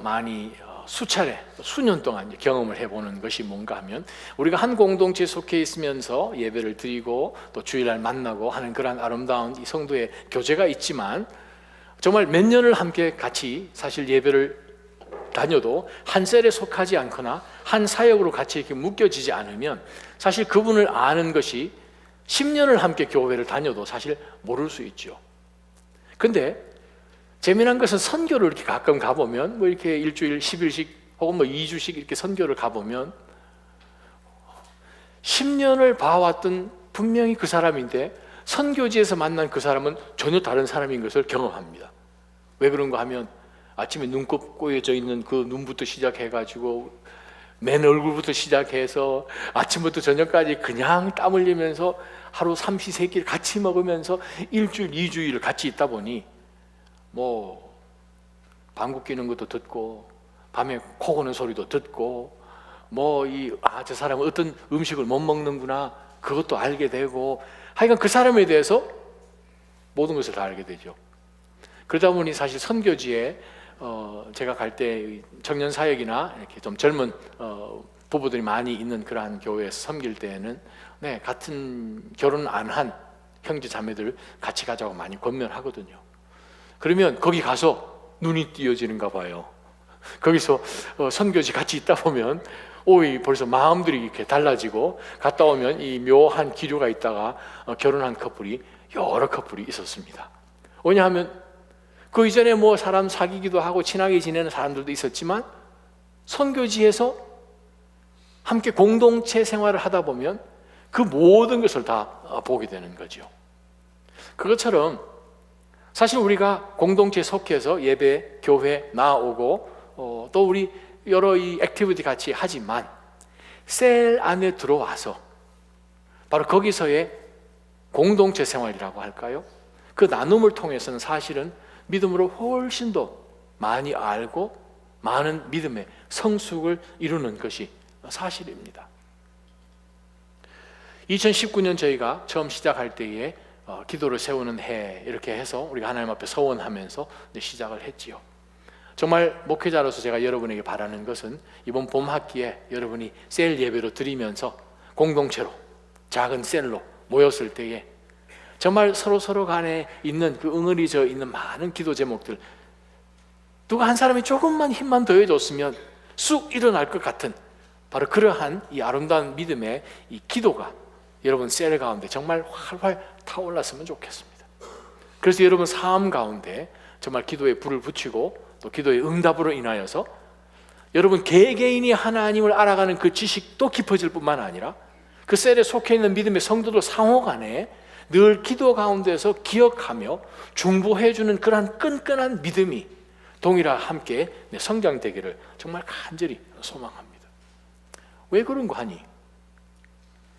많이 수차례 수년 동안 경험을 해보는 것이 뭔가 하면, 우리가 한 공동체에 속해 있으면서 예배를 드리고 또 주일날 만나고 하는 그런 아름다운 이 성도의 교제가 있지만, 정말 몇 년을 함께 같이 사실 예배를 다녀도 한 셀에 속하지 않거나 한 사역으로 같이 이렇게 묶여지지 않으면 사실 그분을 아는 것이 10년을 함께 교회를 다녀도 사실 모를 수 있죠. 근데 재미난 것은 선교를 이렇게 가끔 가보면, 뭐 이렇게 일주일 10일씩 혹은 뭐 2주씩 이렇게 선교를 가보면 10년을 봐왔던 분명히 그 사람인데 선교지에서 만난 그 사람은 전혀 다른 사람인 것을 경험합니다. 왜 그런가 하면, 아침에 눈곱 꼬여져 있는 그 눈부터 시작해가지고 맨 얼굴부터 시작해서 아침부터 저녁까지 그냥 땀 흘리면서 하루 삼시세끼를 같이 먹으면서 일주일 2주일을 같이 있다 보니 뭐 방귀 뀌는 것도 듣고 밤에 코 고는 소리도 듣고 저 사람은 어떤 음식을 못 먹는구나 그것도 알게 되고, 하여간 그 사람에 대해서 모든 것을 다 알게 되죠. 그러다 보니 사실 선교지에 제가 갈 때 청년 사역이나 이렇게 좀 젊은 부부들이 많이 있는 그러한 교회에서 섬길 때에는 같은 결혼 안 한 형제 자매들 같이 가자고 많이 권면하거든요. 그러면 거기 가서 눈이 띄어지는가 봐요. 거기서 선교지 같이 있다 보면 벌써 마음들이 이렇게 달라지고, 갔다 오면 이 묘한 기류가 있다가 결혼한 커플이 여러 커플이 있었습니다. 왜냐하면 그 이전에 사람 사귀기도 하고 친하게 지내는 사람들도 있었지만 선교지에서 함께 공동체 생활을 하다 보면 그 모든 것을 다 보게 되는 거죠. 그것처럼 사실 우리가 공동체에 속해서 예배, 교회 나오고 또 우리 여러 이 액티비티 같이 하지만 셀 안에 들어와서 바로 거기서의 공동체 생활이라고 할까요? 그 나눔을 통해서는 사실은 믿음으로 훨씬 더 많이 알고 많은 믿음의 성숙을 이루는 것이 사실입니다. 2019년 저희가 처음 시작할 때에 기도를 세우는 해 이렇게 해서 우리가 하나님 앞에 서원하면서 시작을 했지요. 정말 목회자로서 제가 여러분에게 바라는 것은 이번 봄 학기에 여러분이 셀 예배로 드리면서 공동체로 작은 셀로 모였을 때에 정말 서로 간에 있는 그 응어리져 있는 많은 기도 제목들, 누가 한 사람이 조금만 힘만 더해줬으면 쑥 일어날 것 같은 바로 그러한 이 아름다운 믿음의 이 기도가 여러분 셀 가운데 정말 활활 타올랐으면 좋겠습니다. 그래서 여러분 삶 가운데 정말 기도에 불을 붙이고 또 기도의 응답으로 인하여서 여러분 개개인이 하나님을 알아가는 그 지식도 깊어질 뿐만 아니라 그 셀에 속해 있는 믿음의 성도들 상호 간에 늘 기도 가운데서 기억하며 중보해주는 그러한 끈끈한 믿음이 동일하 함께 성장되기를 정말 간절히 소망합니다. 왜 그런가 하니,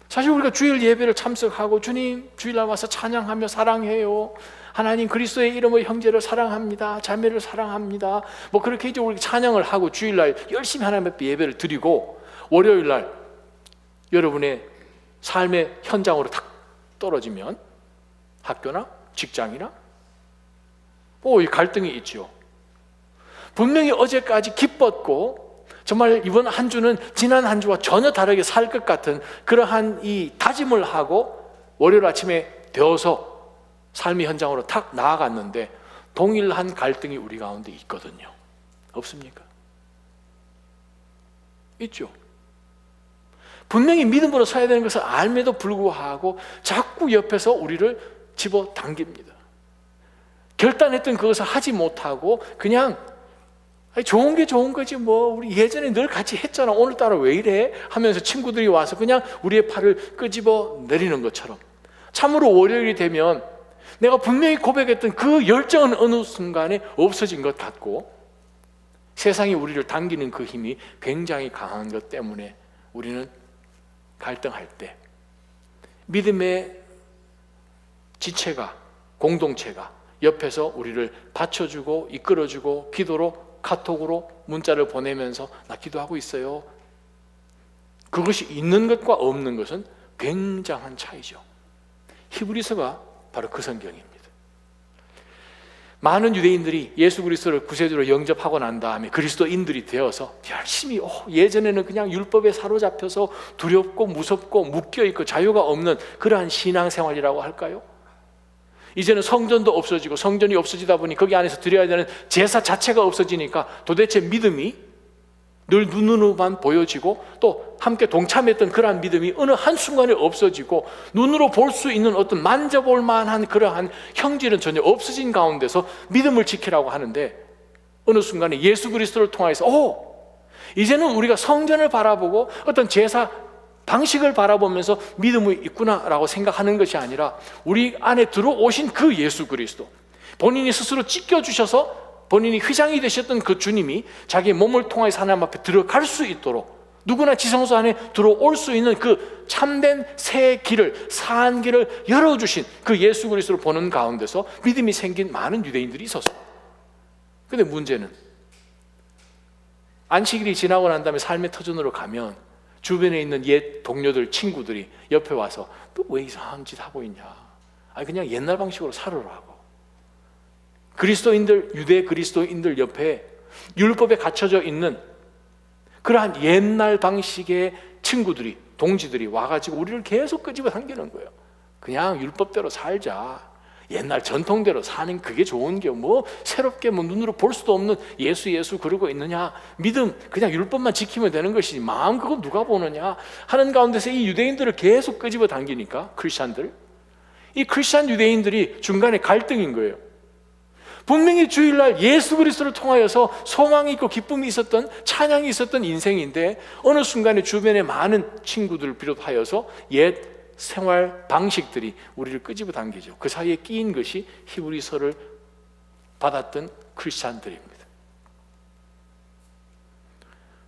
사실 우리가 주일 예배를 참석하고 주님 주일날 와서 찬양하며 사랑해요, 하나님 그리스도의 이름으로 형제를 사랑합니다, 자매를 사랑합니다, 그렇게 이제 우리 찬양을 하고 주일날 열심히 하나님 앞에 예배를 드리고, 월요일날 여러분의 삶의 현장으로 탁 떨어지면 학교나 직장이나 이 갈등이 있죠. 분명히 어제까지 기뻤고 정말 이번 한 주는 지난 한 주와 전혀 다르게 살 것 같은 그러한 이 다짐을 하고 월요일 아침에 되어서 삶의 현장으로 탁 나아갔는데 동일한 갈등이 우리 가운데 있거든요. 없습니까? 있죠. 분명히 믿음으로 서야 되는 것을 알면도 불구하고 자꾸 옆에서 우리를 집어당깁니다. 결단했던 그것을 하지 못하고 그냥 좋은 게 좋은 거지 우리 예전에 늘 같이 했잖아, 오늘따라 왜 이래 하면서 친구들이 와서 그냥 우리의 팔을 끄집어 내리는 것처럼, 참으로 월요일이 되면 내가 분명히 고백했던 그 열정은 어느 순간에 없어진 것 같고, 세상이 우리를 당기는 그 힘이 굉장히 강한 것 때문에 우리는 갈등할 때 믿음의 지체가, 공동체가 옆에서 우리를 받쳐주고 이끌어주고 기도로, 카톡으로 문자를 보내면서 나 기도하고 있어요, 그것이 있는 것과 없는 것은 굉장한 차이죠. 히브리서가 바로 그 성경입니다. 많은 유대인들이 예수 그리스도를 구세주로 영접하고 난 다음에 그리스도인들이 되어서 열심히 예전에는 그냥 율법에 사로잡혀서 두렵고 무섭고 묶여있고 자유가 없는 그러한 신앙생활이라고 할까요? 이제는 성전도 없어지고, 성전이 없어지다 보니 거기 안에서 드려야 되는 제사 자체가 없어지니까 도대체 믿음이 늘 눈으로만 보여지고, 또 함께 동참했던 그러한 믿음이 어느 한순간에 없어지고, 눈으로 볼 수 있는 어떤 만져볼 만한 그러한 형질은 전혀 없어진 가운데서 믿음을 지키라고 하는데, 어느 순간에 예수 그리스도를 통해서 이제는 우리가 성전을 바라보고 어떤 제사 방식을 바라보면서 믿음이 있구나라고 생각하는 것이 아니라, 우리 안에 들어오신 그 예수 그리스도, 본인이 스스로 찢겨주셔서 본인이 휘장이 되셨던 그 주님이 자기의 몸을 통해서 하나님 앞에 들어갈 수 있도록, 누구나 지성소 안에 들어올 수 있는 그 참된 새 길을, 사한 길을 열어주신 그 예수 그리스도를 보는 가운데서 믿음이 생긴 많은 유대인들이 있었어요. 근데 문제는 안식일이 지나고 난 다음에 삶의 터전으로 가면 주변에 있는 옛 동료들, 친구들이 옆에 와서 너 왜 이상한 짓 하고 있냐, 그냥 옛날 방식으로 살으라고. 그리스도인들, 유대 그리스도인들 옆에 율법에 갇혀져 있는 그러한 옛날 방식의 친구들이, 동지들이 와가지고 우리를 계속 끄집어 당기는 거예요. 그냥 율법대로 살자, 옛날 전통대로 사는 그게 좋은 게 뭐 새롭게 뭐 눈으로 볼 수도 없는 예수 그러고 있느냐, 믿음 그냥 율법만 지키면 되는 것이지 마음 그거 누가 보느냐 하는 가운데서 이 유대인들을 계속 끄집어 당기니까, 크리스찬들, 이 크리스찬 유대인들이 중간에 갈등인 거예요. 분명히 주일날 예수 그리스도를 통하여서 소망이 있고 기쁨이 있었던, 찬양이 있었던 인생인데, 어느 순간에 주변의 많은 친구들을 비롯하여서 옛 생활 방식들이 우리를 끄집어 당기죠. 그 사이에 끼인 것이 히브리서를 받았던 크리스찬들입니다.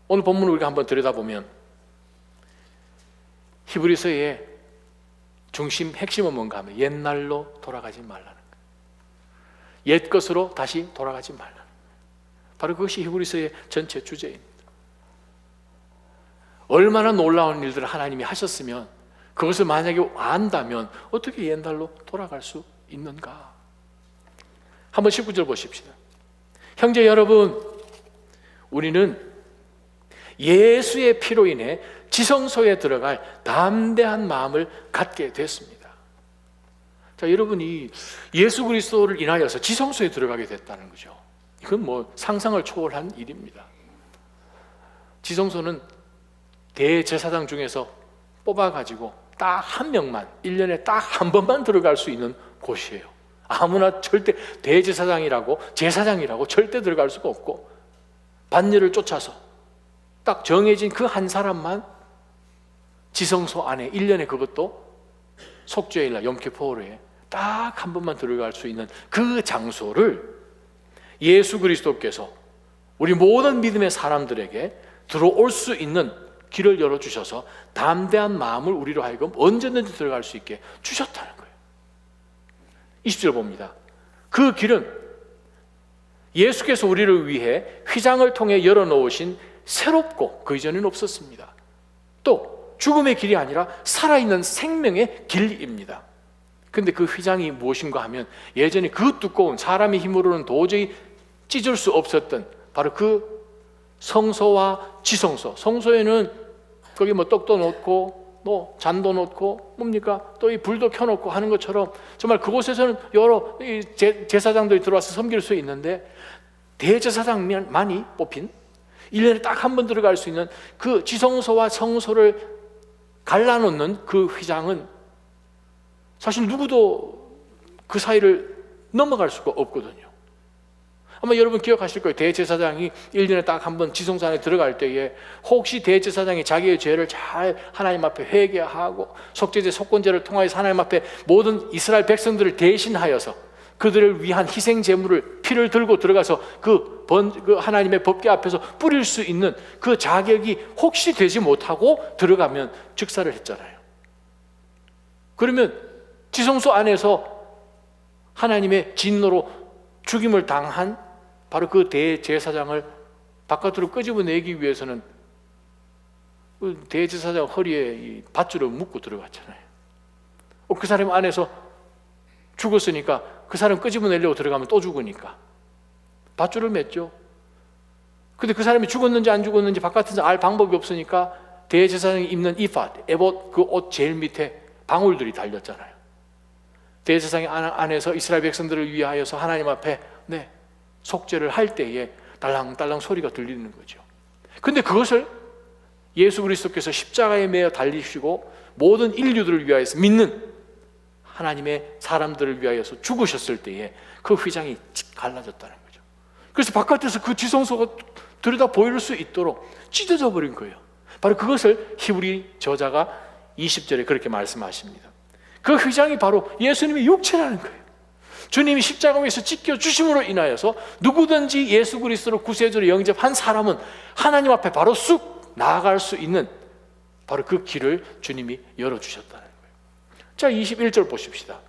오늘 본문을 우리가 한번 들여다보면 히브리서의 중심, 핵심은 뭔가 하면 옛날로 돌아가지 말라는, 옛 것으로 다시 돌아가지 말라. 바로 그것이 히브리서의 전체 주제입니다. 얼마나 놀라운 일들을 하나님이 하셨으면 그것을 만약에 안다면 어떻게 옛날로 돌아갈 수 있는가? 한번 19절 보십시다. 형제 여러분, 우리는 예수의 피로 인해 지성소에 들어갈 담대한 마음을 갖게 됐습니다. 자, 여러분이 예수 그리스도를 인하여서 지성소에 들어가게 됐다는 거죠. 이건 뭐 상상을 초월한 일입니다. 지성소는 대제사장 중에서 뽑아가지고 딱 한 명만, 1년에 딱 한 번만 들어갈 수 있는 곳이에요. 아무나 절대 대제사장이라고, 제사장이라고 절대 들어갈 수가 없고, 반열을 쫓아서 딱 정해진 그 한 사람만 지성소 안에 1년에, 그것도 속죄일날 염키포르에 딱 한 번만 들어갈 수 있는 그 장소를 예수 그리스도께서 우리 모든 믿음의 사람들에게 들어올 수 있는 길을 열어주셔서 담대한 마음을 우리로 하여금 언제든지 들어갈 수 있게 주셨다는 거예요. 20절 봅니다. 그 길은 예수께서 우리를 위해 휘장을 통해 열어놓으신 새롭고 그 이전에는 없었습니다. 또 죽음의 길이 아니라 살아있는 생명의 길입니다. 근데 그 휘장이 무엇인가 하면, 예전에 그 두꺼운, 사람의 힘으로는 도저히 찢을 수 없었던 바로 그 성소와 지성소. 성소에는 거기 뭐 떡도 놓고 뭐 잔도 놓고 뭡니까, 또 이 불도 켜놓고 하는 것처럼 정말 그곳에서는 여러 제사장들이 들어와서 섬길 수 있는데, 대제사장만이 뽑힌 1년에 딱 한 번 들어갈 수 있는 그 지성소와 성소를 갈라놓는 그 휘장은 사실 누구도 그 사이를 넘어갈 수가 없거든요. 아마 여러분 기억하실 거예요. 대제사장이 1년에 딱 한 번 지성소 안에 들어갈 때에, 혹시 대제사장이 자기의 죄를 잘 하나님 앞에 회개하고 속죄제, 속건제를 통하여서 하나님 앞에 모든 이스라엘 백성들을 대신하여서 그들을 위한 희생 제물을, 피를 들고 들어가서 그 하나님의 법궤 앞에서 뿌릴 수 있는 그 자격이 혹시 되지 못하고 들어가면 즉사를 했잖아요. 그러면 지성소 안에서 하나님의 진노로 죽임을 당한 바로 그 대제사장을 바깥으로 끄집어내기 위해서는 그 대제사장 허리에 이 밧줄을 묶고 들어갔잖아요. 그 사람 안에서 죽었으니까 그 사람 끄집어내려고 들어가면 또 죽으니까 밧줄을 맸죠. 근데 그 사람이 죽었는지 안 죽었는지 바깥에서 알 방법이 없으니까 대제사장이 입는 이팟, 에봇, 그 옷 제일 밑에 방울들이 달렸잖아요. 대제사장이 안에서 이스라엘 백성들을 위하여서 하나님 앞에 속죄를 할 때에 달랑달랑 소리가 들리는 거죠. 근데 그것을 예수 그리스도께서 십자가에 매어 달리시고 모든 인류들을 위하여서 믿는 하나님의 사람들을 위하여서 죽으셨을 때에 그 휘장이 갈라졌다는 거죠. 그래서 바깥에서 그 지성소가 들여다 보일 수 있도록 찢어져 버린 거예요. 바로 그것을 히브리 저자가 20절에 그렇게 말씀하십니다. 그 휘장이 바로 예수님의 육체라는 거예요. 주님이 십자가 위에서 찢겨 주심으로 인하여서 누구든지 예수 그리스도를 구세주로 영접한 사람은 하나님 앞에 바로 쑥 나아갈 수 있는 바로 그 길을 주님이 열어주셨다는 거예요. 자, 21절 보십시다.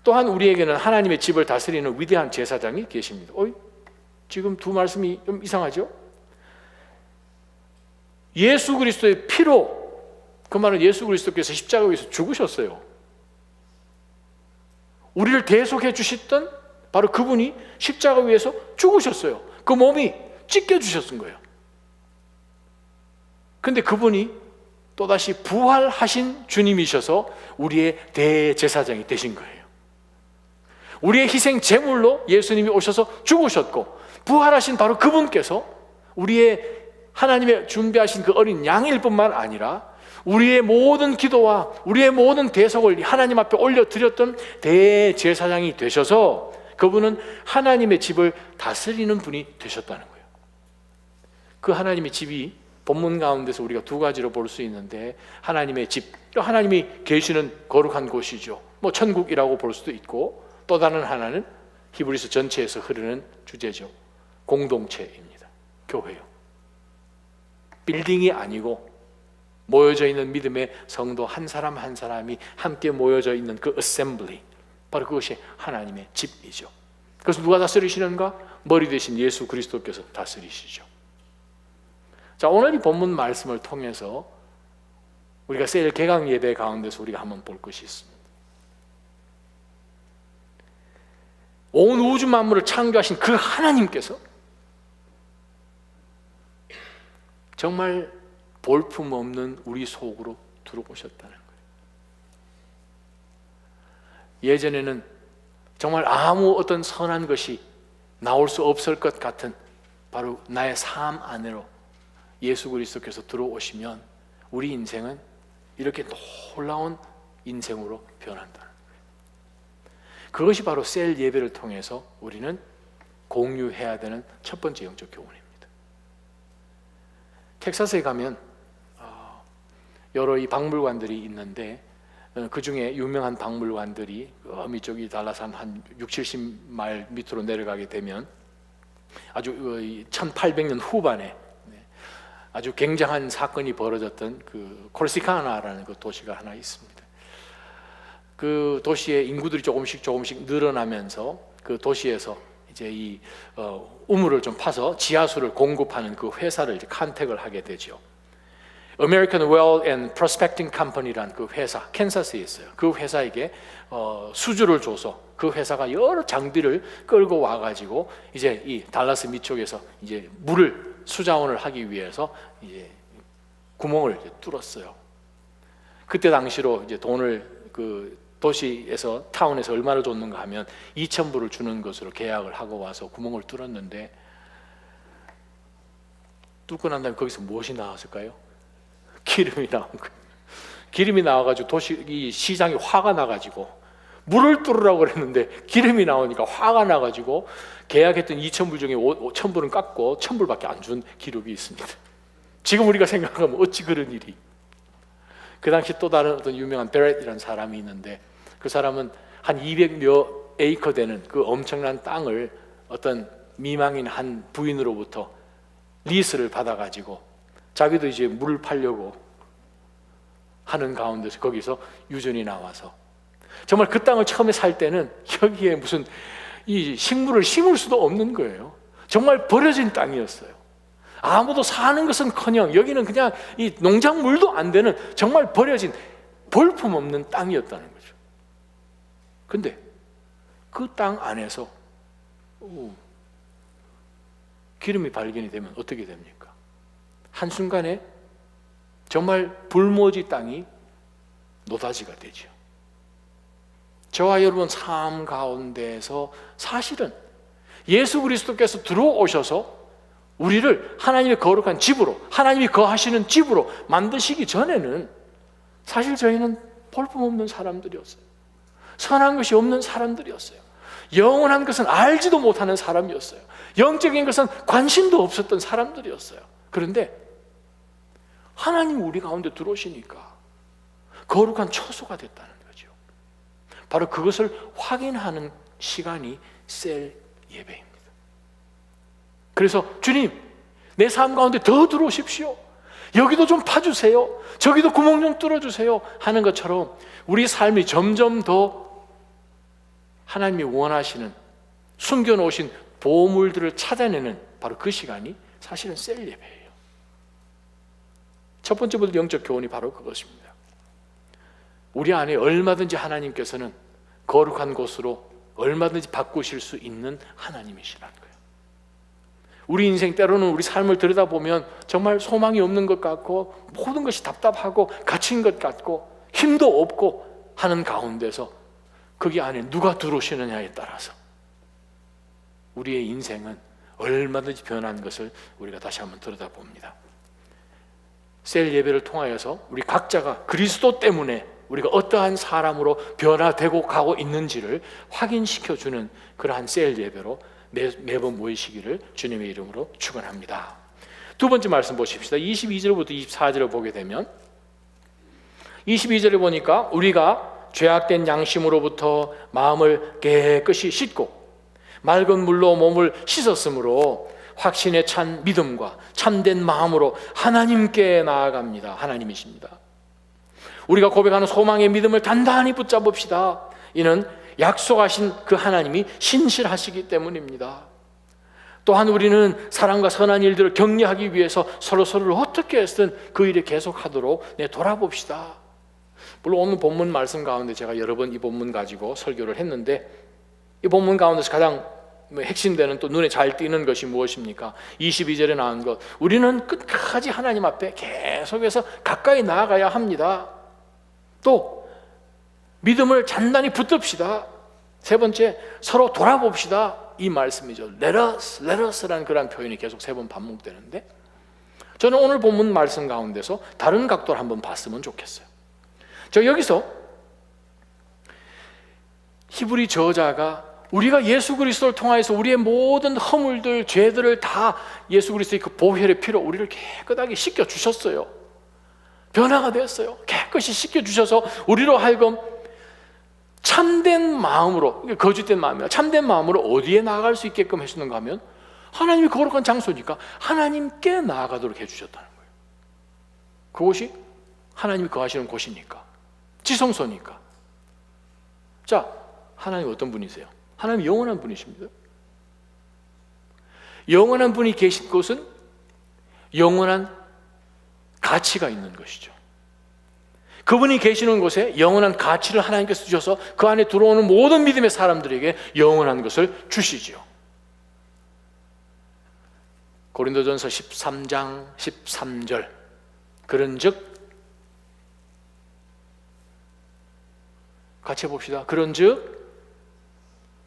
또한 우리에게는 하나님의 집을 다스리는 위대한 제사장이 계십니다. 지금 두 말씀이 좀 이상하죠? 예수 그리스도의 피로, 그 말은 예수 그리스도께서 십자가 위에서 죽으셨어요. 우리를 대속해 주셨던 바로 그분이 십자가 위에서 죽으셨어요. 그 몸이 찢겨 주셨은 거예요. 근데 그분이 또다시 부활하신 주님이셔서 우리의 대제사장이 되신 거예요. 우리의 희생 제물로 예수님이 오셔서 죽으셨고 부활하신 바로 그분께서 우리의 하나님의 준비하신 그 어린 양일 뿐만 아니라 우리의 모든 기도와 우리의 모든 대속을 하나님 앞에 올려드렸던 대제사장이 되셔서 그분은 하나님의 집을 다스리는 분이 되셨다는 거예요. 그 하나님의 집이 본문 가운데서 우리가 두 가지로 볼 수 있는데, 하나님의 집, 하나님이 계시는 거룩한 곳이죠. 천국이라고 볼 수도 있고, 또 다른 하나는 히브리서 전체에서 흐르는 주제죠. 공동체입니다. 교회요. 빌딩이 아니고 모여져 있는 믿음의 성도 한 사람 한 사람이 함께 모여져 있는 그 어셈블리, 바로 그것이 하나님의 집이죠. 그래서 누가 다스리시는가? 머리 대신 예수 그리스도께서 다스리시죠. 자, 오늘 이 본문 말씀을 통해서 우리가 세일 개강 예배 가운데서 우리가 한번 볼 것이 있습니다. 온 우주 만물을 창조하신 그 하나님께서 정말 볼품없는 우리 속으로 들어오셨다는 거예요. 예전에는 정말 아무 어떤 선한 것이 나올 수 없을 것 같은 바로 나의 삶 안으로 예수 그리스도께서 들어오시면 우리 인생은 이렇게 놀라운 인생으로 변한다는 거예요. 그것이 바로 셀 예배를 통해서 우리는 공유해야 되는 첫 번째 영적 교훈입니다. 텍사스에 가면 여러 이 박물관들이 있는데 그 중에 유명한 박물관들이 어미 쪽이 달라서 한 60-70마일 밑으로 내려가게 되면 아주 1800년 후반에 아주 굉장한 사건이 벌어졌던 그 콜시카나라는 그 도시가 하나 있습니다. 그 도시의 인구들이 조금씩 늘어나면서 그 도시에서 이제 이 우물을 좀 파서 지하수를 공급하는 그 회사를 이제 컨택을 하게 되죠. American Well and Prospecting Company라는 그 회사, 캔사스에 있어요. 그 회사에게 수주를 줘서 그 회사가 여러 장비를 끌고 와가지고 이제 이 달라스 밑쪽에서 이제 물을 수자원을 하기 위해서 이제 구멍을 이제 뚫었어요. 그때 당시로 이제 돈을 그 도시에서 타운에서 얼마를 줬는가 하면 2,000불을 주는 것으로 계약을 하고 와서 구멍을 뚫었는데, 뚫고 난 다음에 거기서 무엇이 나왔을까요? 기름이 나온 거예요. 기름이 나와가지고 이 시장이 화가 나가지고 물을 뚫으라고 그랬는데 기름이 나오니까 화가 나가지고 계약했던 2,000불 중에 1,000불은 깎고 1,000불밖에 안 준 기록이 있습니다. 지금 우리가 생각하면 어찌 그런 일이. 그 당시 또 다른 어떤 유명한 베렛이라는 사람이 있는데, 그 사람은 한 200몇 에이커 되는 그 엄청난 땅을 어떤 미망인 한 부인으로부터 리스를 받아가지고 자기도 이제 물을 팔려고 하는 가운데서 거기서 유전이 나와서 정말 그 땅을 처음에 살 때는 여기에 무슨 이 식물을 심을 수도 없는 거예요. 정말 버려진 땅이었어요. 아무도 사는 것은커녕 여기는 그냥 이 농작물도 안 되는 정말 버려진 볼품없는 땅이었다는 거죠. 근데 그 땅 안에서 기름이 발견이 되면 어떻게 됩니까? 한순간에 정말 불모지 땅이 노다지가 되죠. 저와 여러분 삶 가운데에서 사실은 예수 그리스도께서 들어오셔서 우리를 하나님의 거룩한 집으로, 하나님이 거하시는 집으로 만드시기 전에는 사실 저희는 볼품없는 사람들이었어요. 선한 것이 없는 사람들이었어요. 영원한 것은 알지도 못하는 사람이었어요. 영적인 것은 관심도 없었던 사람들이었어요. 그런데 하나님이 우리 가운데 들어오시니까 거룩한 처소가 됐다는 거죠. 바로 그것을 확인하는 시간이 셀 예배입니다. 그래서 주님, 내 삶 가운데 더 들어오십시오. 여기도 좀 파주세요. 저기도 구멍 좀 뚫어주세요. 하는 것처럼 우리 삶이 점점 더 하나님이 원하시는 숨겨놓으신 보물들을 찾아내는 바로 그 시간이 사실은 셀 예배예요. 첫 번째부터 영적 교훈이 바로 그것입니다. 우리 안에 얼마든지 하나님께서는 거룩한 곳으로 얼마든지 바꾸실 수 있는 하나님이시라는 거예요. 우리 인생 때로는 우리 삶을 들여다보면 정말 소망이 없는 것 같고 모든 것이 답답하고 갇힌 것 같고 힘도 없고 하는 가운데서 거기 안에 누가 들어오시느냐에 따라서 우리의 인생은 얼마든지 변한 것을 우리가 다시 한번 들여다봅니다. 셀 예배를 통하여서 우리 각자가 그리스도 때문에 우리가 어떠한 사람으로 변화되고 가고 있는지를 확인시켜주는 그러한 셀 예배로 매번 모이시기를 주님의 이름으로 축원합니다. 두 번째 말씀 보십시다. 22절부터 24절을 보게 되면 22절에 보니까 우리가 죄악된 양심으로부터 마음을 깨끗이 씻고 맑은 물로 몸을 씻었으므로 확신에 찬 믿음과 참된 마음으로 하나님께 나아갑니다. 하나님이십니다. 우리가 고백하는 소망의 믿음을 단단히 붙잡읍시다. 이는 약속하신 그 하나님이 신실하시기 때문입니다. 또한 우리는 사랑과 선한 일들을 격려하기 위해서 서로서로를 어떻게 했든 그 일에 계속하도록 돌아봅시다. 물론 오늘 본문 말씀 가운데 제가 여러 번 이 본문 가지고 설교를 했는데 이 본문 가운데서 가장 핵심되는 또 눈에 잘 띄는 것이 무엇입니까? 22절에 나온 것, 우리는 끝까지 하나님 앞에 계속해서 가까이 나아가야 합니다. 또 믿음을 단단히 붙듭시다. 세 번째, 서로 돌아봅시다. 이 말씀이죠. Let us라는 그런 표현이 계속 세 번 반복되는데 저는 오늘 본문 말씀 가운데서 다른 각도를 한번 봤으면 좋겠어요. 저 여기서 히브리 저자가 우리가 예수 그리스도를 통하여서 우리의 모든 허물들, 죄들을 다 예수 그리스도의 그 보혈의 피로 우리를 깨끗하게 씻겨주셨어요. 변화가 됐어요. 깨끗이 씻겨주셔서 우리로 하여금 참된 마음으로, 거짓된 마음이야. 참된 마음으로 어디에 나아갈 수 있게끔 해주는가 하면 하나님이 거룩한 장소니까 하나님께 나아가도록 해주셨다는 거예요. 그곳이 하나님이 거하시는 곳이니까, 지성소니까. 자, 하나님 어떤 분이세요? 하나님 영원한 분이십니다. 영원한 분이 계신 곳은 영원한 가치가 있는 것이죠. 그분이 계시는 곳에 영원한 가치를 하나님께서 주셔서 그 안에 들어오는 모든 믿음의 사람들에게 영원한 것을 주시죠. 고린도전서 13장 13절 그런즉 같이 해봅시다. 그런즉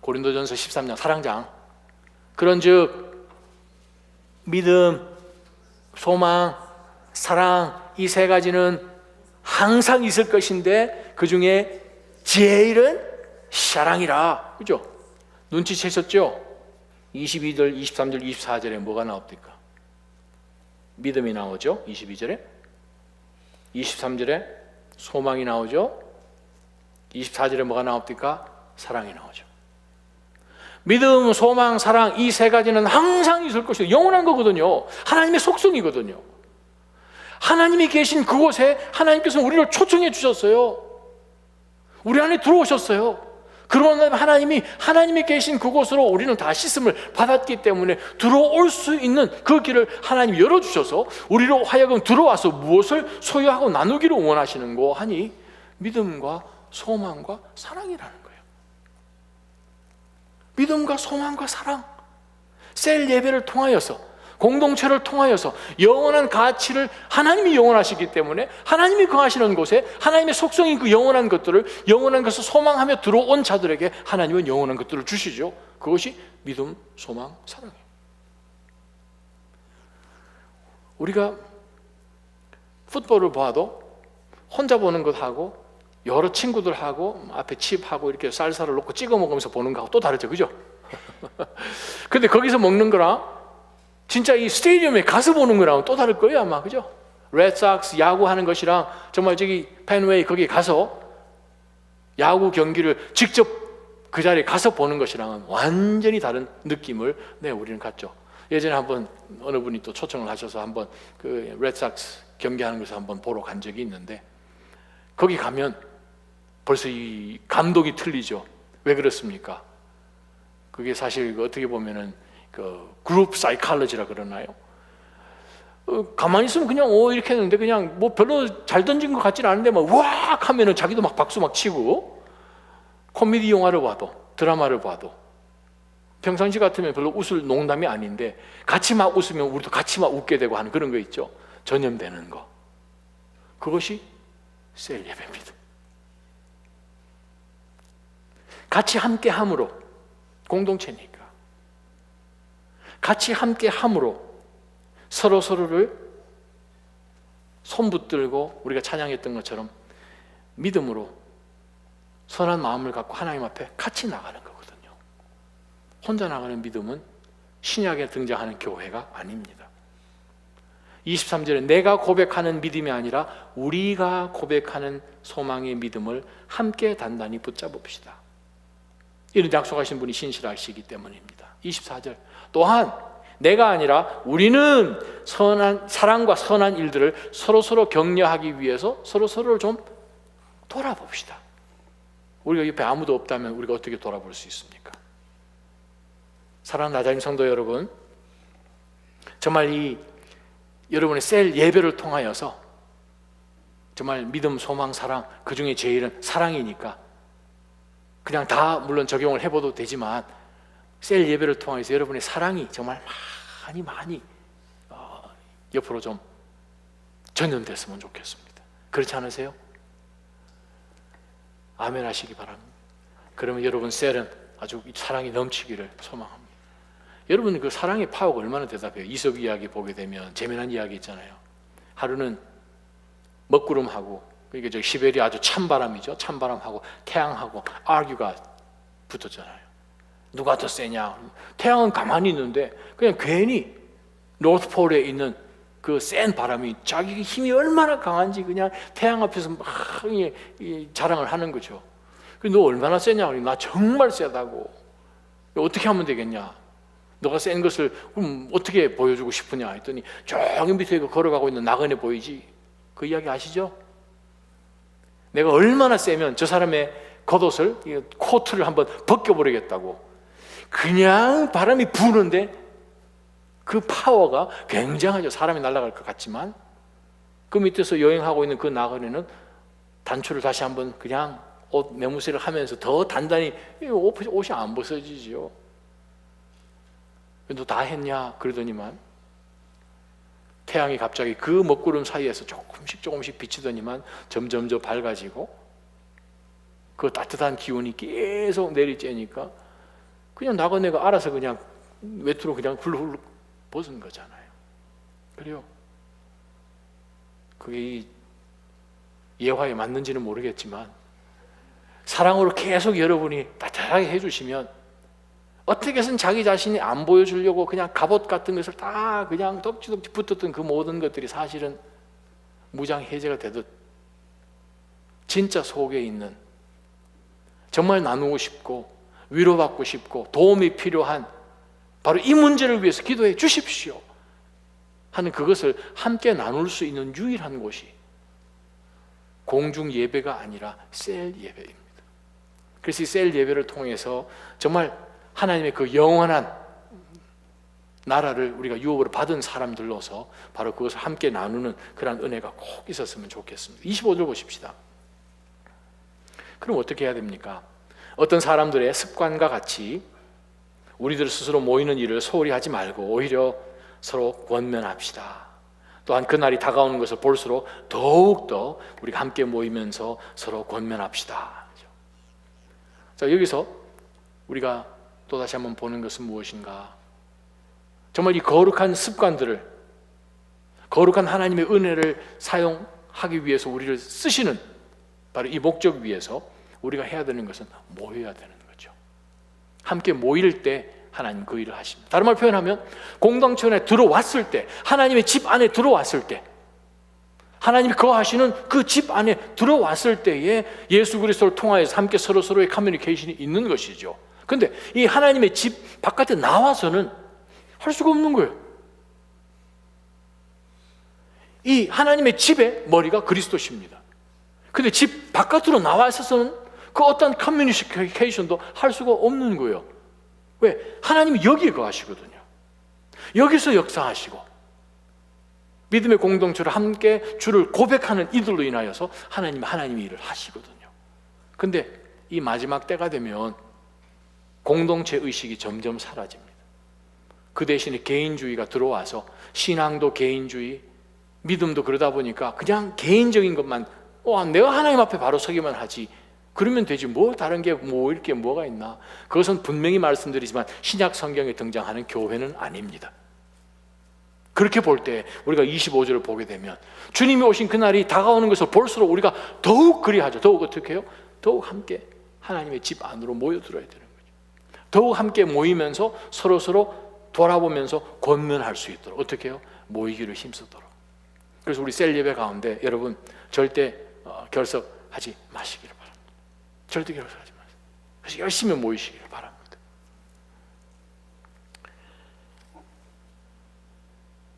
고린도전서 13장 사랑장 그런즉 믿음, 소망, 사랑 이 세 가지는 항상 있을 것인데 그 중에 제일은 사랑이라. 그죠? 눈치채셨죠? 22절, 23절, 24절에 뭐가 나옵니까? 믿음이 나오죠? 22절에 23절에 소망이 나오죠? 24절에 뭐가 나옵니까? 사랑이 나오죠. 믿음, 소망, 사랑 이 세 가지는 항상 있을 것이고 영원한 거거든요. 하나님의 속성이거든요. 하나님이 계신 그곳에 하나님께서 우리를 초청해 주셨어요. 우리 안에 들어오셨어요. 그러나 하나님이 계신 그곳으로 우리는 다 씻음을 받았기 때문에 들어올 수 있는 그 길을 하나님이 열어주셔서 우리로 하여금 들어와서 무엇을 소유하고 나누기를 원하시는고 하니 믿음과 소망과 사랑이라는 거예요. 믿음과 소망과 사랑, 셀 예배를 통하여서, 공동체를 통하여서 영원한 가치를, 하나님이 영원하시기 때문에 하나님이 거하시는 곳에 하나님의 속성인 그 영원한 것들을, 영원한 것을 소망하며 들어온 자들에게 하나님은 영원한 것들을 주시죠. 그것이 믿음, 소망, 사랑이에요. 우리가 풋볼을 봐도 혼자 보는 것하고 여러 친구들하고 앞에 칩하고 이렇게 쌀쌀을 놓고 찍어 먹으면서 보는 거하고 또 다르죠, 그죠? 근데 거기서 먹는 거랑 진짜 이 스테디움에 가서 보는 거랑 또 다를 거예요, 아마, 그죠? 레드삭스 야구하는 것이랑 정말 저기 펜웨이 거기 가서 야구 경기를 직접 그 자리에 가서 보는 것이랑은 완전히 다른 느낌을 우리는 갖죠. 예전에 한번 어느 분이 또 초청을 하셔서 한번 그 레드삭스 경기하는 것을 한번 보러 간 적이 있는데, 거기 가면 벌써 이 감독이 틀리죠. 왜 그렇습니까? 그게 사실 어떻게 보면은 그 그룹 사이콜로지라 그러나요? 가만히 있으면 그냥 이렇게 했는데 그냥 뭐 별로 잘 던진 것 같지는 않은데 막 우악 하면은 자기도 막 박수 막 치고, 코미디 영화를 봐도 드라마를 봐도 평상시 같으면 별로 웃을 농담이 아닌데 같이 막 웃으면 우리도 같이 막 웃게 되고 하는 그런 거 있죠. 전염되는 거. 그것이 셀 예배입니다. 같이 함께 함으로, 공동체니까 같이 함께 함으로 서로를 손붙들고 우리가 찬양했던 것처럼 믿음으로 선한 마음을 갖고 하나님 앞에 같이 나가는 거거든요. 혼자 나가는 믿음은 신약에 등장하는 교회가 아닙니다. 23절에 내가 고백하는 믿음이 아니라 우리가 고백하는 소망의 믿음을 함께 단단히 붙잡읍시다. 이런 약속하신 분이 신실하시기 때문입니다. 24절 또한 내가 아니라 우리는 사랑과 선한 일들을 서로 격려하기 위해서 서로를 좀 돌아봅시다. 우리가 옆에 아무도 없다면 우리가 어떻게 돌아볼 수 있습니까? 사랑하는 나자림 성도 여러분, 정말 이 여러분의 셀 예배를 통하여서 정말 믿음, 소망, 사랑, 그 중에 제일은 사랑이니까 그냥 다 물론 적용을 해봐도 되지만 셀 예배를 통해서 여러분의 사랑이 정말 많이 옆으로 좀 전염됐으면 좋겠습니다. 그렇지 않으세요? 아멘 하시기 바랍니다. 그러면 여러분 셀은 아주 사랑이 넘치기를 소망합니다. 여러분 그 사랑의 파워가 얼마나 대단해요. 이솝 이야기 보게 되면 재미난 이야기 있잖아요. 하루는 먹구름하고, 그러니까 저 시베리아 아주 찬바람이죠. 찬바람하고 태양하고 아규가 붙었잖아요. 누가 더 세냐? 태양은 가만히 있는데 그냥 괜히 노스폴에 있는 그 센 바람이 자기 힘이 얼마나 강한지 그냥 태양 앞에서 막 자랑을 하는 거죠. 너 얼마나 세냐? 나 정말 세다고. 어떻게 하면 되겠냐? 너가 센 것을 그럼 어떻게 보여주고 싶으냐 했더니 저기 밑에 걸어가고 있는 나그네 보이지? 그 이야기 아시죠? 내가 얼마나 세면 저 사람의 겉옷을, 코트를 한번 벗겨버리겠다고. 그냥 바람이 부는데 그 파워가 굉장하죠. 사람이 날아갈 것 같지만 그 밑에서 여행하고 있는 그 나그네는 단추를 다시 한번 그냥 옷 매무새를 하면서 더 단단히 옷이 안 벗어지죠. 너 다 했냐? 그러더니만 태양이 갑자기 그 먹구름 사이에서 조금씩 비치더니만 점점 밝아지고 그 따뜻한 기운이 계속 내리쬐니까 그냥 나그네가 알아서 그냥 외투로 그냥 훌훌 벗은 거잖아요. 그래요. 그게 예화에 맞는지는 모르겠지만 사랑으로 계속 여러분이 따뜻하게 해주시면 어떻게 해서는 자기 자신이 안 보여주려고 그냥 갑옷 같은 것을 다 그냥 덕지덕지 붙었던 그 모든 것들이 사실은 무장 해제가 되듯 진짜 속에 있는 정말 나누고 싶고 위로받고 싶고 도움이 필요한 바로 이 문제를 위해서 기도해 주십시오 하는 그것을 함께 나눌 수 있는 유일한 곳이 공중 예배가 아니라 셀 예배입니다. 그래서 이 셀 예배를 통해서 정말 하나님의 그 영원한 나라를 우리가 유업으로 받은 사람들로서 바로 그것을 함께 나누는 그런 은혜가 꼭 있었으면 좋겠습니다. 25절 보십시다. 그럼 어떻게 해야 됩니까? 어떤 사람들의 습관과 같이 우리들 스스로 모이는 일을 소홀히 하지 말고 오히려 서로 권면합시다. 또한 그날이 다가오는 것을 볼수록 더욱더 우리가 함께 모이면서 서로 권면합시다. 자, 여기서 우리가 또다시 한번 보는 것은 무엇인가? 정말 이 거룩한 습관들을, 거룩한 하나님의 은혜를 사용하기 위해서 우리를 쓰시는 바로 이 목적 위해서 우리가 해야 되는 것은 모여야 되는 거죠. 함께 모일 때 하나님 그 일을 하십니다. 다른 말로 표현하면 공동체 안에 들어왔을 때, 하나님의 집 안에 들어왔을 때, 하나님이 거하시는 그 집 안에 들어왔을 때에 예수 그리스도를 통하여서 함께 서로서로의 커뮤니케이션이 있는 것이죠. 그런데 이 하나님의 집 바깥에 나와서는 할 수가 없는 거예요. 이 하나님의 집의 머리가 그리스도십니다. 근데 집 바깥으로 나와 있어서는 그 어떤 커뮤니케이션도 할 수가 없는 거예요. 왜? 하나님이 여기에 거하시거든요. 여기서 역사하시고 믿음의 공동체로 함께 주를 고백하는 이들로 인하여서 하나님이 일을 하시거든요. 근데 이 마지막 때가 되면 공동체 의식이 점점 사라집니다. 그 대신에 개인주의가 들어와서 신앙도 개인주의, 믿음도 그러다 보니까 그냥 개인적인 것만 내가 하나님 앞에 바로 서기만 하지, 그러면 되지 뭐 다른 게 뭐 이렇게 뭐가 있나. 그것은 분명히 말씀드리지만 신약 성경에 등장하는 교회는 아닙니다. 그렇게 볼 때 우리가 25절을 보게 되면 주님이 오신 그날이 다가오는 것을 볼수록 우리가 더욱 그리하죠. 더욱 어떻게 해요? 더욱 함께 하나님의 집 안으로 모여들어야 되는 거죠. 더욱 함께 모이면서 서로서로 돌아보면서 권면할 수 있도록 어떻게 해요? 모이기를 힘쓰도록. 그래서 우리 셀 예배 가운데 여러분 절대 결석하지 마시기를 바랍니다. 절대 결석하지 마세요. 그래서 열심히 모이시기를 바랍니다.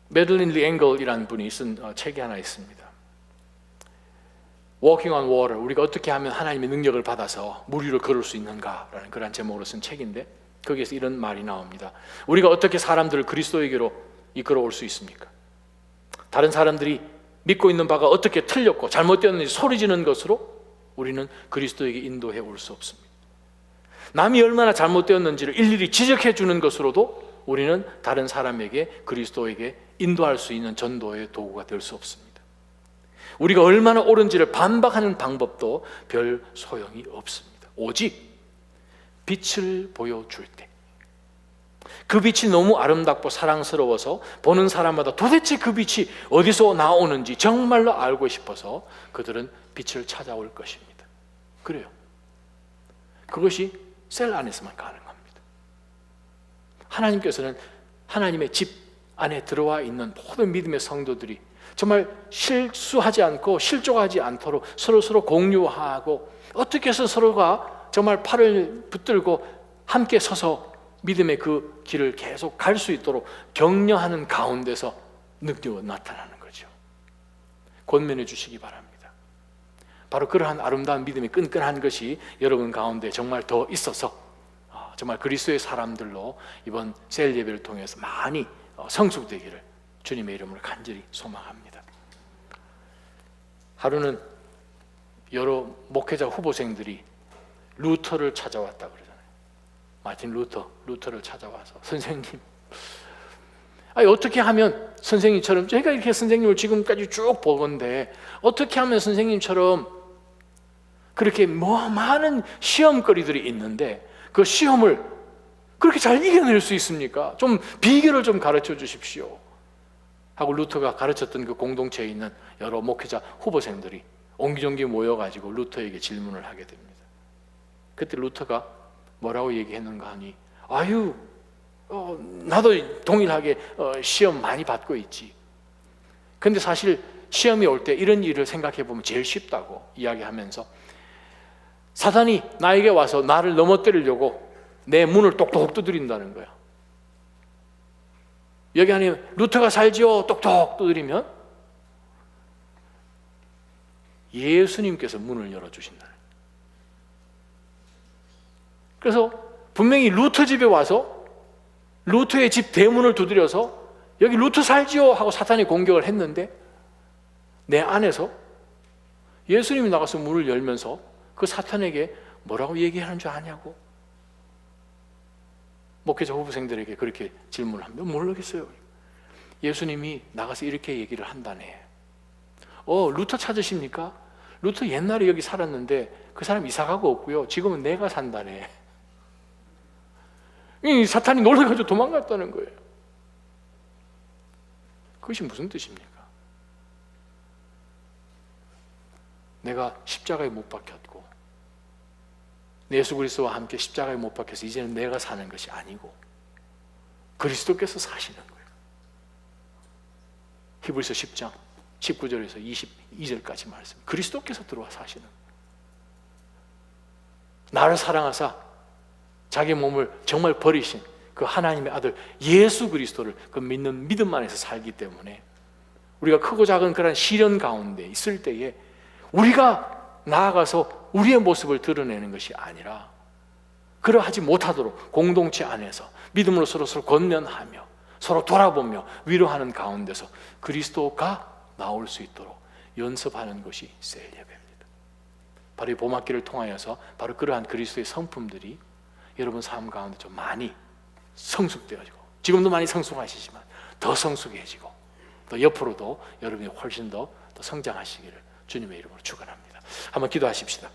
메들린 리 앵글이라는 분이 쓴 책이 하나 있습니다. Walking on Water, 우리가 어떻게 하면 하나님의 능력을 받아서 물 위를 걸을 수 있는가라는 그런 제목으로 쓴 책인데 거기에서 이런 말이 나옵니다. 우리가 어떻게 사람들을 그리스도에게로 이끌어올 수 있습니까? 다른 사람들이 믿고 있는 바가 어떻게 틀렸고 잘못되었는지 소리지는 것으로 우리는 그리스도에게 인도해 올 수 없습니다. 남이 얼마나 잘못되었는지를 일일이 지적해 주는 것으로도 우리는 다른 사람에게 그리스도에게 인도할 수 있는 전도의 도구가 될 수 없습니다. 우리가 얼마나 옳은지를 반박하는 방법도 별 소용이 없습니다. 오직 빛을 보여줄 때, 그 빛이 너무 아름답고 사랑스러워서 보는 사람마다 도대체 그 빛이 어디서 나오는지 정말로 알고 싶어서 그들은 빛을 찾아올 것입니다. 그래요. 그것이 셀 안에서만 가능합니다. 하나님께서는 하나님의 집 안에 들어와 있는 모든 믿음의 성도들이 정말 실수하지 않고 실족하지 않도록 서로 공유하고 어떻게 해서 서로가 정말 팔을 붙들고 함께 서서 믿음의 그 길을 계속 갈 수 있도록 격려하는 가운데서 능력이 나타나는 거죠. 권면해 주시기 바랍니다. 바로 그러한 아름다운 믿음이 끈끈한 것이 여러분 가운데 정말 더 있어서 정말 그리스도의 사람들로 이번 셀 예배를 통해서 많이 성숙되기를 주님의 이름으로 간절히 소망합니다. 하루는 여러 목회자 후보생들이 루터를 찾아왔다 그러잖아요. 마틴 루터를 찾아와서 선생님, 어떻게 하면 선생님처럼, 제가 이렇게 선생님을 지금까지 쭉 보건데 어떻게 하면 선생님처럼 그렇게 많은 시험거리들이 있는데 그 시험을 그렇게 잘 이겨낼 수 있습니까? 좀 비결을 좀 가르쳐 주십시오 하고 루터가 가르쳤던 그 공동체에 있는 여러 목회자 후보생들이 옹기종기 모여가지고 루터에게 질문을 하게 됩니다. 그때 루터가 뭐라고 얘기했는가 하니, 나도 동일하게 시험 많이 받고 있지. 근데 사실 시험이 올 때 이런 일을 생각해 보면 제일 쉽다고 이야기하면서 사단이 나에게 와서 나를 넘어뜨리려고 내 문을 똑똑 두드린다는 거야. 여기 안에 루터가 살지요 똑똑 두드리면 예수님께서 문을 열어주신다. 그래서 분명히 루터 집에 와서 루터의 집 대문을 두드려서 여기 루터 살지요 하고 사탄이 공격을 했는데 내 안에서 예수님이 나가서 문을 열면서 그 사탄에게 뭐라고 얘기하는 줄 아냐고. 목회자 후보생들에게 그렇게 질문을 하면 모르겠어요. 예수님이 나가서 이렇게 얘기를 한다네. 루터 찾으십니까? 루터 옛날에 여기 살았는데 그 사람 이사가고 없고요. 지금은 내가 산다네. 이 사탄이 놀라가지고 도망갔다는 거예요. 그것이 무슨 뜻입니까? 내가 십자가에 못 박혔고 예수 그리스도와 함께 십자가에 못 박혀서 이제는 내가 사는 것이 아니고 그리스도께서 사시는 거예요. 히브리서 10장 19절에서 22절까지 말씀. 그리스도께서 들어와 사시는 거예요. 나를 사랑하사 자기 몸을 정말 버리신 그 하나님의 아들 예수 그리스도를 그 믿는 믿음 안에서 살기 때문에 우리가 크고 작은 그런 시련 가운데 있을 때에 우리가 나아가서 우리의 모습을 드러내는 것이 아니라 그러하지 못하도록 공동체 안에서 믿음으로 서로 권면하며 서로 돌아보며 위로하는 가운데서 그리스도가 나올 수 있도록 연습하는 것이 셀 예배입니다. 바로 이 봄학기를 통하여서 바로 그러한 그리스도의 성품들이 여러분 삶 가운데 좀 많이 성숙되어지고 지금도 많이 성숙하시지만 더 성숙해지고 또 옆으로도 여러분이 훨씬 더 성장하시기를 주님의 이름으로 축원합니다. 한번 기도하십시다.